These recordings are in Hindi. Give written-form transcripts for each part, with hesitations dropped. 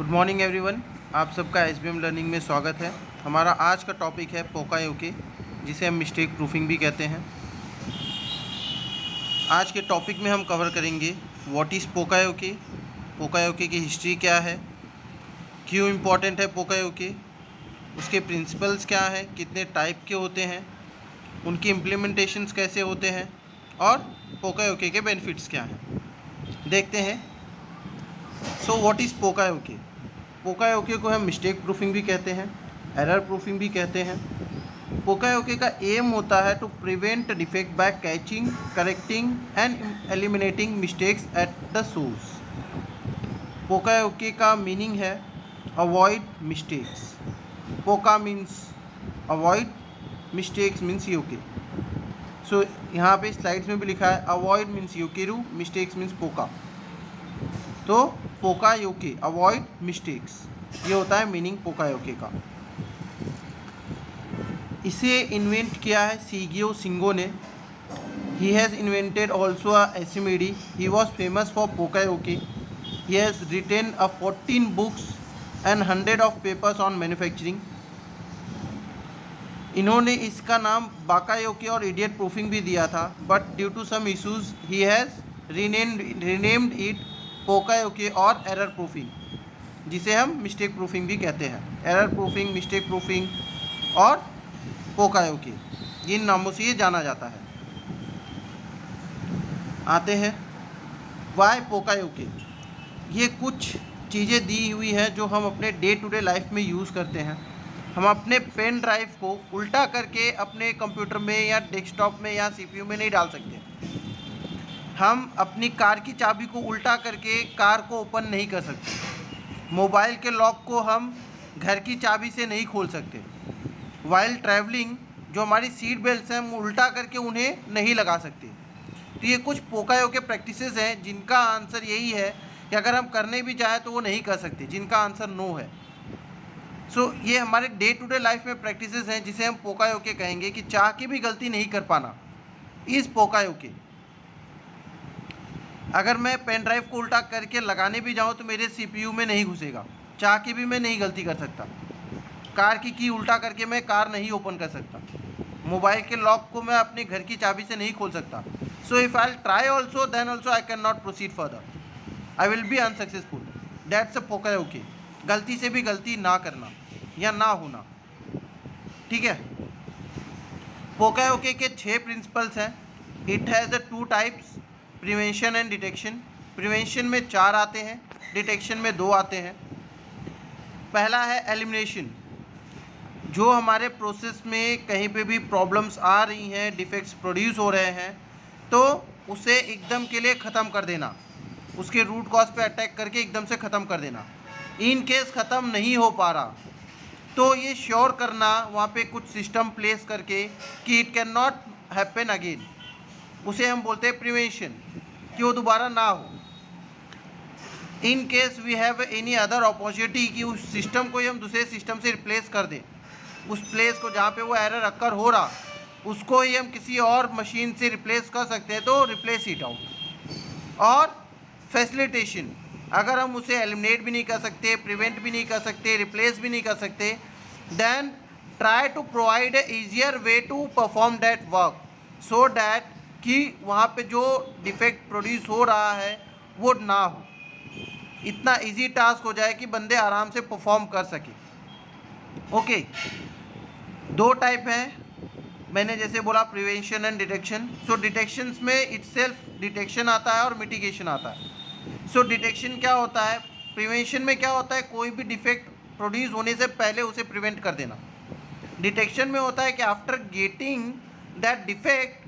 Good morning everyone. आप सबका एसबीएम लर्निंग में स्वागत है। हमारा आज का टॉपिक है पोकायोके, जिसे हम मिस्टेक प्रूफिंग भी कहते हैं। आज के टॉपिक में हम कवर करेंगे व्हाट इज़ पोकायोके, पोकायोके की हिस्ट्री क्या है, क्यों इम्पॉर्टेंट है पोकायोके, उसके प्रिंसिपल्स क्या हैं, कितने टाइप के होते हैं, उनकी इम्प्लीमेंटेशंस कैसे होते हैं और पोकायोके के बेनिफिट्स क्या हैं। देखते हैं। So what is पोकायोके। पोकायोके को हम मिस्टेक प्रूफिंग भी कहते हैं, एरर प्रूफिंग भी कहते हैं। पोकायोके का एम होता है to prevent defect by catching, correcting and eliminating mistakes at the source. Poka yoke का मीनिंग है avoid mistakes. Poka means avoid, mistakes means yoke. So यहाँ पे स्लाइड्स में भी लिखा है avoid means yokeru, mistakes means poka. तो पोकायोके अवॉइड मिस्टेक्स, ये होता है मीनिंग पोकायोके का। इसे इन्वेंट किया है शिगियो शिंगो ने। He has invented also SMED. He was famous for poka yoke. He has written 14 books and 100 of papers on manufacturing. इन्होंने इसका नाम बाकायोके और इडियट प्रूफिंग भी दिया था, but due to some issues he has renamed it poka yoke और एरर प्रूफिंग, जिसे हम मिस्टेक प्रूफिंग भी कहते हैं। एरर प्रूफिंग, मिस्टेक प्रूफिंग और पोकायोके, इन नामों से ये जाना जाता है। आते हैं वाई पोकायोके। ये कुछ चीज़ें दी हुई हैं जो हम अपने डे टू डे लाइफ में यूज़ करते हैं। हम अपने पेन ड्राइव को उल्टा करके अपने कंप्यूटर में या डेस्कटॉप में या सीपीयू में नहीं डाल सकते। हम अपनी कार की चाबी को उल्टा करके कार को ओपन नहीं कर सकते। मोबाइल के लॉक को हम घर की चाबी से नहीं खोल सकते। वाइल ट्रैवलिंग जो हमारी सीट बेल्ट हैं हम उल्टा करके उन्हें नहीं लगा सकते। तो ये कुछ पोकायोके प्रैक्टिसेस हैं जिनका आंसर यही है कि अगर हम करने भी चाहें तो वो नहीं कर सकते, जिनका आंसर नो है। सो ये हमारे डे टू डे लाइफ में प्रैक्टिसेस हैं जिसे हम पोकायोके कहेंगे, कि चाह के भी गलती नहीं कर पाना इस पोकायोके। अगर मैं पेन ड्राइव को उल्टा करके लगाने भी जाऊं तो मेरे सीपीयू में नहीं घुसेगा, चाह के भी मैं नहीं गलती कर सकता। कार की उल्टा करके मैं कार नहीं ओपन कर सकता। मोबाइल के लॉक को मैं अपने घर की चाबी से नहीं खोल सकता। So if I try also then also I can not proceed further, I will be unsuccessful. That's a poka yoke. गलती से भी गलती ना करना या ना होना, ठीक है। पोकायोके के 6 प्रिंसिपल्स हैं। It has 2 types, prevention and detection. Prevention में 4 आते हैं, डिटेक्शन में 2 आते हैं। पहला है एलिमिनेशन। जो हमारे प्रोसेस में कहीं पे भी प्रॉब्लम्स आ रही हैं, डिफेक्ट्स प्रोड्यूस हो रहे हैं, तो उसे एकदम के लिए ख़त्म कर देना, उसके रूट कॉज पे अटैक करके एकदम से ख़त्म कर देना। इन केस ख़त्म नहीं हो पा रहा तो ये श्योर करना वहाँ पे कुछ सिस्टम प्लेस करके कि it can not happen again, उसे हम बोलते हैं प्रिवेंशन, कि वो दोबारा ना हो। In case we have any other opportunity कि उस सिस्टम को ही हम दूसरे सिस्टम से रिप्लेस कर दें, उस प्लेस को जहाँ पे वो एरर अकर हो रहा उसको ही हम किसी और मशीन से रिप्लेस कर सकते हैं, तो रिप्लेस इट आउट। और फैसिलिटेशन, अगर हम उसे एलिमिनेट भी नहीं कर सकते, प्रिवेंट भी नहीं कर सकते, रिप्लेस भी नहीं कर सकते, then try to provide a easier way to perform that work, so that कि वहाँ पे जो डिफेक्ट प्रोड्यूस हो रहा है वो ना हो, इतना इजी टास्क हो जाए कि बंदे आराम से परफॉर्म कर सके। ओके, 2 टाइप हैं मैंने जैसे बोला, prevention and detection. So detection में इटसेल्फ डिटेक्शन आता है और मिटिगेशन आता है। सो डिटेक्शन क्या होता है, प्रिवेंशन में क्या होता है, कोई भी डिफेक्ट प्रोड्यूस होने से पहले उसे प्रिवेंट कर देना। डिटेक्शन में होता है कि after getting that defect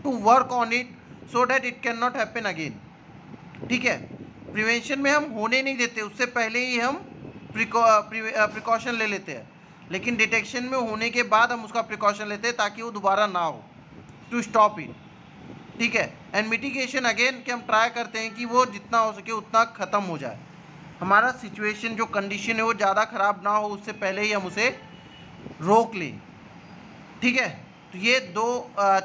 to work on it so that it can not happen again, ठीक है। प्रिवेंशन में हम होने नहीं देते, उससे पहले ही हम प्रिकॉशन ले लेते हैं, लेकिन डिटेक्शन में होने के बाद हम उसका प्रिकॉशन लेते हैं ताकि वो दोबारा ना हो, टू स्टॉप इट, ठीक है। एंड मिटिगेशन अगेन, कि हम ट्राई करते हैं कि वो जितना हो सके उतना ख़त्म हो जाए, हमारा सिचुएशन जो कंडीशन है वो ज़्यादा ख़राब ना हो, उससे पहले ही हम उसे रोक लें, ठीक है। तो ये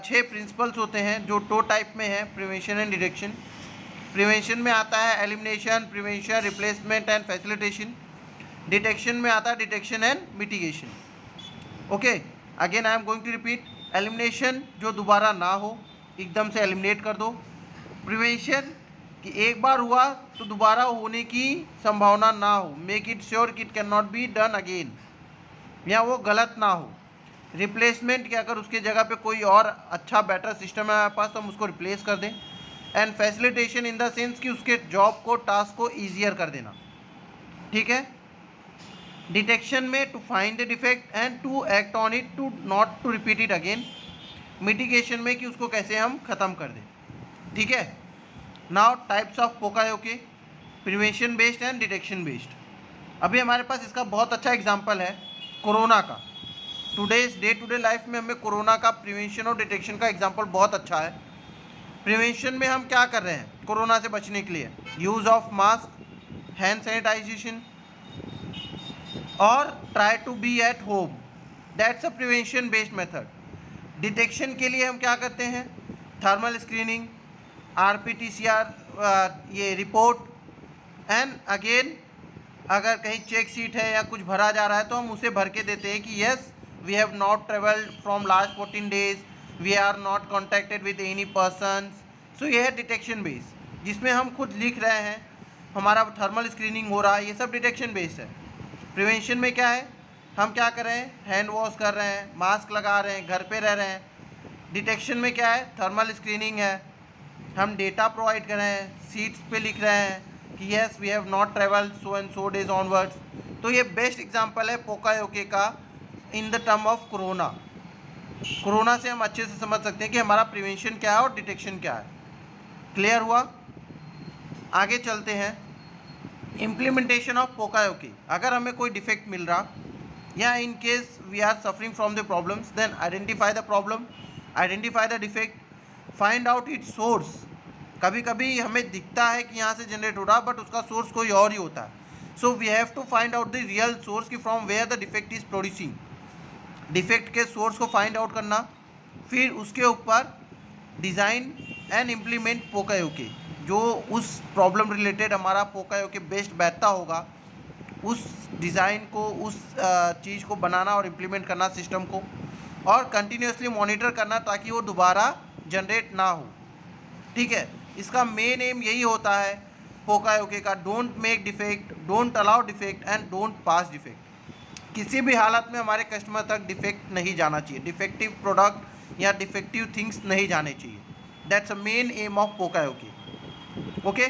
6 प्रिंसिपल्स होते हैं जो 2 टाइप में है, प्रिवेंशन एंड डिटेक्शन। प्रिवेंशन में आता है elimination, prevention, replacement and facilitation. Detection में आता है detection and mitigation. Okay, again I am going to repeat. Elimination, जो दोबारा ना हो, एकदम से एलिमिनेट कर दो. प्रिवेंशन, कि एक बार हुआ तो दोबारा होने की संभावना ना हो, मेक इट श्योर कि it can not be done again, या वो गलत ना हो. रिप्लेसमेंट, कि अगर उसके जगह पे कोई और अच्छा बेटर सिस्टम है हमारे पास तो हम उसको रिप्लेस कर दें. And facilitation in the sense कि उसके जॉब को, टास्क को ईजियर कर देना. ठीक है. डिटेक्शन में to find the defect and to act on it, to not to repeat it again. Mitigation में कि उसको कैसे हम ख़त्म कर दें. ठीक है. Now types of poka yoke, prevention based and detection based. अभी हमारे पास इसका बहुत अच्छा एग्जांपल है कोरोना का. डे टू डे लाइफ में हमें कोरोना का प्रिवेंशन और डिटेक्शन का एग्जांपल बहुत अच्छा है. प्रिवेंशन में हम क्या कर रहे हैं कोरोना से बचने के लिए? Use of mask, hand sanitization और try to be at home. That's a prevention based method. Detection के लिए हम क्या करते हैं? थर्मल स्क्रीनिंग, RPTCR, ये रिपोर्ट. एंड अगेन अगर कहीं चेक शीट है या कुछ भरा जा रहा है तो हम उसे भर के देते हैं कि yes we have not travelled from last 14 days, we are not contacted with any persons. So ये है डिटेक्शन बेस, जिसमें हम खुद लिख रहे हैं, हमारा थर्मल स्क्रीनिंग हो रहा है, ये सब डिटेक्शन बेस है. प्रिवेंशन में क्या है? हम क्या कर रहे हैं? हैंड वॉश कर रहे हैं, मास्क लगा रहे हैं, घर पे रह रहे हैं. डिटेक्शन में क्या है? थर्मल स्क्रीनिंग है, हम डेटा प्रोवाइड कर रहे हैं, सीट्स पे लिख रहे हैं कि yes we have not travelled so and so days onwards. तो ये बेस्ट एग्जांपल है पोकायोके का in the term of corona. Corona से हम अच्छे से समझ सकते हैं कि हमारा प्रिवेंशन क्या है और डिटेक्शन क्या है. क्लियर हुआ? आगे चलते हैं. Implementation of poka yoke. अगर हमें कोई डिफेक्ट मिल रहा या in case we are suffering from the problems, then identify the problem, identify the defect, find out its source. कभी कभी हमें दिखता है कि यहाँ से जनरेट हो रहा बट उसका सोर्स कोई और ही होता है. So we have to find out the real source कि from where the defect is producing. Defect के सोर्स को फाइंड आउट करना, फिर उसके ऊपर डिज़ाइन एंड इम्प्लीमेंट पोकायोके. जो उस प्रॉब्लम रिलेटेड हमारा पोकायोके बेस्ट बैठता होगा, उस डिज़ाइन को, उस चीज़ को बनाना और इम्प्लीमेंट करना सिस्टम को, और कंटिन्यूसली मॉनिटर करना ताकि वो दोबारा जनरेट ना हो. ठीक है. इसका मेन एम यही होता है पोकायोके का, don't make defect, don't allow defect and don't pass defect. किसी भी हालत में हमारे कस्टमर तक डिफेक्ट नहीं जाना चाहिए, डिफेक्टिव प्रोडक्ट या डिफेक्टिव थिंग्स नहीं जाने चाहिए. That's a main aim of poka yoke. Okay.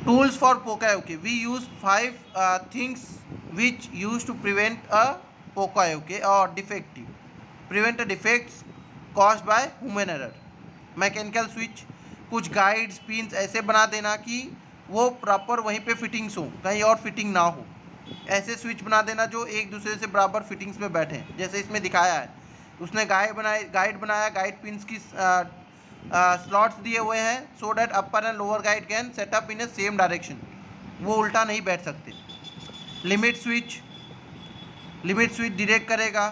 Tools for poka yoke. We use 5 things which use to prevent a poka yoke और defective. Prevent a defects caused by human error. Mechanical switch, कुछ गाइड्स पिन्स ऐसे बना देना कि वो प्रॉपर वहीं पे फिटिंग्स हो, कहीं और फिटिंग ना हो. ऐसे स्विच बना देना जो एक दूसरे से बराबर फिटिंग्स में बैठे, जैसे इसमें दिखाया है. उसने गाइड बनाया, गाइड पिन्स की स्लॉट्स दिए हुए हैं so that upper and lower guide can setup in A same direction, वो उल्टा नहीं बैठ सकते. लिमिट स्विच डिटेक्ट करेगा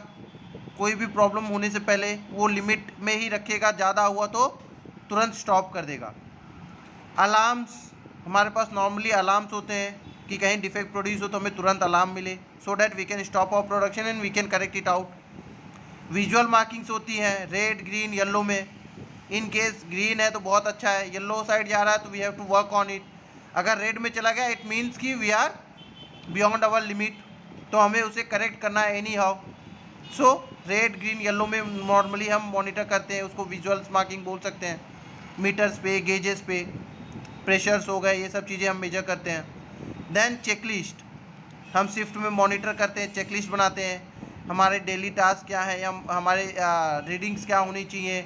कोई भी प्रॉब्लम होने से पहले, वो लिमिट में ही रखेगा, ज़्यादा हुआ तो तुरंत स्टॉप कर देगा. अलार्म्स, हमारे पास नॉर्मली अलार्म्स होते हैं कि कहीं डिफेक्ट प्रोड्यूस हो तो हमें तुरंत अलार्म मिले, so that we can stop our production and we can correct it out. Visual markings होती हैं रेड, ग्रीन, येलो में. इन केस ग्रीन है तो बहुत अच्छा है, येलो साइड जा रहा है तो we have to work on it. अगर रेड में चला गया इट मीन्स कि we are beyond our limit, तो हमें उसे करेक्ट करना है anyhow. So red, green, yellow में नॉर्मली हम मॉनिटर करते हैं, उसको विजुअल्स मार्किंग बोल सकते हैं. मीटर्स पे, गेजेस पे, प्रेशर्स हो गए, ये सब चीज़ें हम मेजर करते हैं. देन चेकलिस्ट, हम शिफ्ट में मॉनिटर करते हैं, चेकलिस्ट बनाते हैं, हमारे डेली टास्क क्या है या हमारे रीडिंग्स क्या होनी चाहिए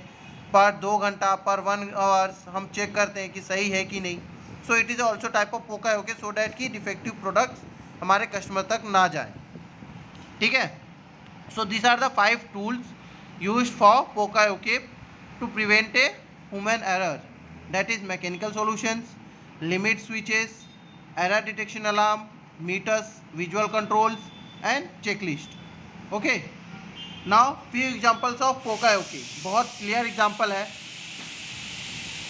पर 2 घंटा, पर 1 आवर्स, हम चेक करते हैं कि सही है कि नहीं. So it is also type of poka yoke so that कि डिफेक्टिव प्रोडक्ट्स हमारे कस्टमर तक ना जाए. ठीक है. So this are the 5 tools used for poka yoke to prevent a human error. That is mechanical solutions, limit switches, error detection alarm, meters, visual controls and checklist. Okay. Now few examples of poka yoke. बहुत क्लियर एग्जांपल है.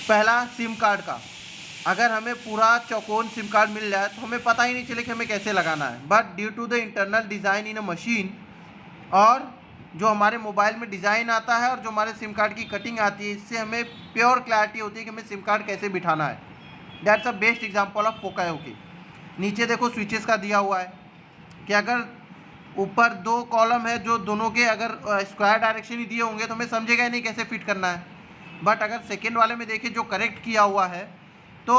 पहला सिम कार्ड का. अगर हमें पूरा चौकोन सिम कार्ड मिल जाए तो हमें पता ही नहीं चले कि हमें कैसे लगाना है, but due to the internal design in a machine, और जो हमारे मोबाइल में डिज़ाइन आता है और जो हमारे सिम कार्ड की कटिंग आती है, इससे हमें प्योर क्लैरिटी होती है कि हमें सिम कार्ड कैसे बिठाना है। That's a best example of poka yoke. नीचे देखो स्विचेस का दिया हुआ है कि अगर ऊपर 2 कॉलम है जो दोनों के अगर स्क्वायर डायरेक्शन ही दिए होंगे तो हमें समझेगा ही नहीं कैसे फिट करना है, बट अगर सेकेंड वाले में देखिए जो करेक्ट किया हुआ है तो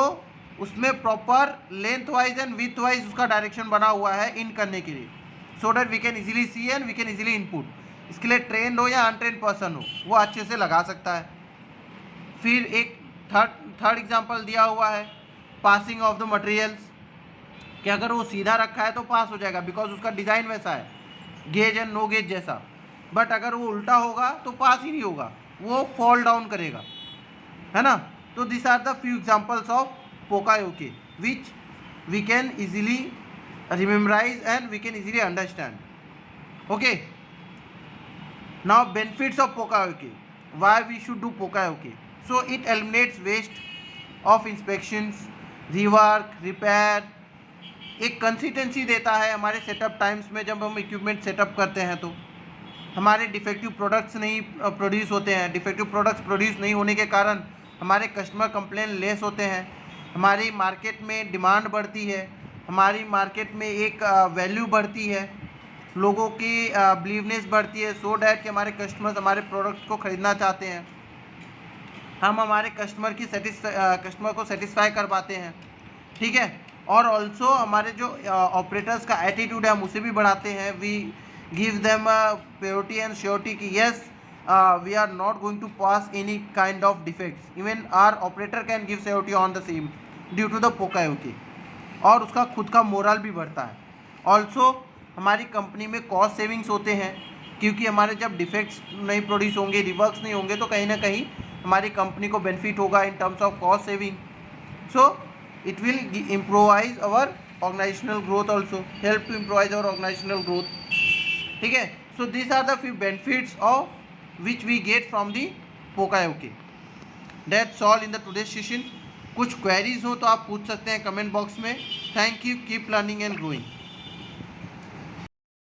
उसमें proper length wise and width wise उसका डायरेक्शन बना हुआ है इन करने के लिए, so that we can easily see and we can easily input. इसके लिए ट्रेंड हो या अनट्रेंड पर्सन हो वो अच्छे से लगा सकता है। फिर एक थर्ड एग्जांपल दिया हुआ है पासिंग ऑफ द मटेरियल्स, कि अगर वो सीधा रखा है तो पास हो जाएगा बिकॉज उसका डिज़ाइन वैसा है, गेज एंड नो गेज जैसा, बट अगर वो उल्टा होगा तो पास ही नहीं होगा, वो फॉल डाउन करेगा, है ना। तो this are the few examples of poka yoke which we can easily rememorize and we can easily understand. Okay, now benefits of pokayoke, why we should do pokayoke? So it eliminates waste of inspections, rework, repair, एक कंसिस्टेंसी देता है हमारे सेटअप टाइम्स में। जब हम इक्विपमेंट सेटअप करते हैं तो हमारे डिफेक्टिव प्रोडक्ट्स नहीं प्रोड्यूस होते हैं, डिफेक्टिव प्रोडक्ट्स प्रोड्यूस नहीं होने के कारण हमारे कस्टमर कंप्लेन लेस होते हैं, हमारी मार्केट में डिमांड बढ़ती है, हमारी मार्केट में एक वैल्यू बढ़ती है, लोगों की बिलीवनेस बढ़ती है, सो डैट कि हमारे कस्टमर्स हमारे प्रोडक्ट्स को ख़रीदना चाहते हैं, हम हमारे कस्टमर को सेटिस्फाई कर पाते हैं, ठीक है। और ऑल्सो हमारे जो ऑपरेटर्स का एटीट्यूड है हम उसे भी बढ़ाते हैं। We give them purity and surety कि yes we are not going to pass any kind of defects, even our operator can give surety on the same due to the poka yoke, और उसका खुद का मोरल भी बढ़ता है। ऑल्सो हमारी कंपनी में कॉस्ट सेविंग्स होते हैं, क्योंकि हमारे जब डिफेक्ट्स नहीं प्रोड्यूस होंगे, रिवर्क्स नहीं होंगे, तो कहीं ना कहीं हमारी कंपनी को बेनिफिट होगा in terms of cost saving. So it will improvise our organizational growth, also help to improvise our organizational growth, ठीक है। So this are the few benefits of which we get from the poka yoke. That's all in the today session. कुछ क्वेरीज हो तो आप पूछ सकते हैं कमेंट बॉक्स में। Thank you, keep learning and growing.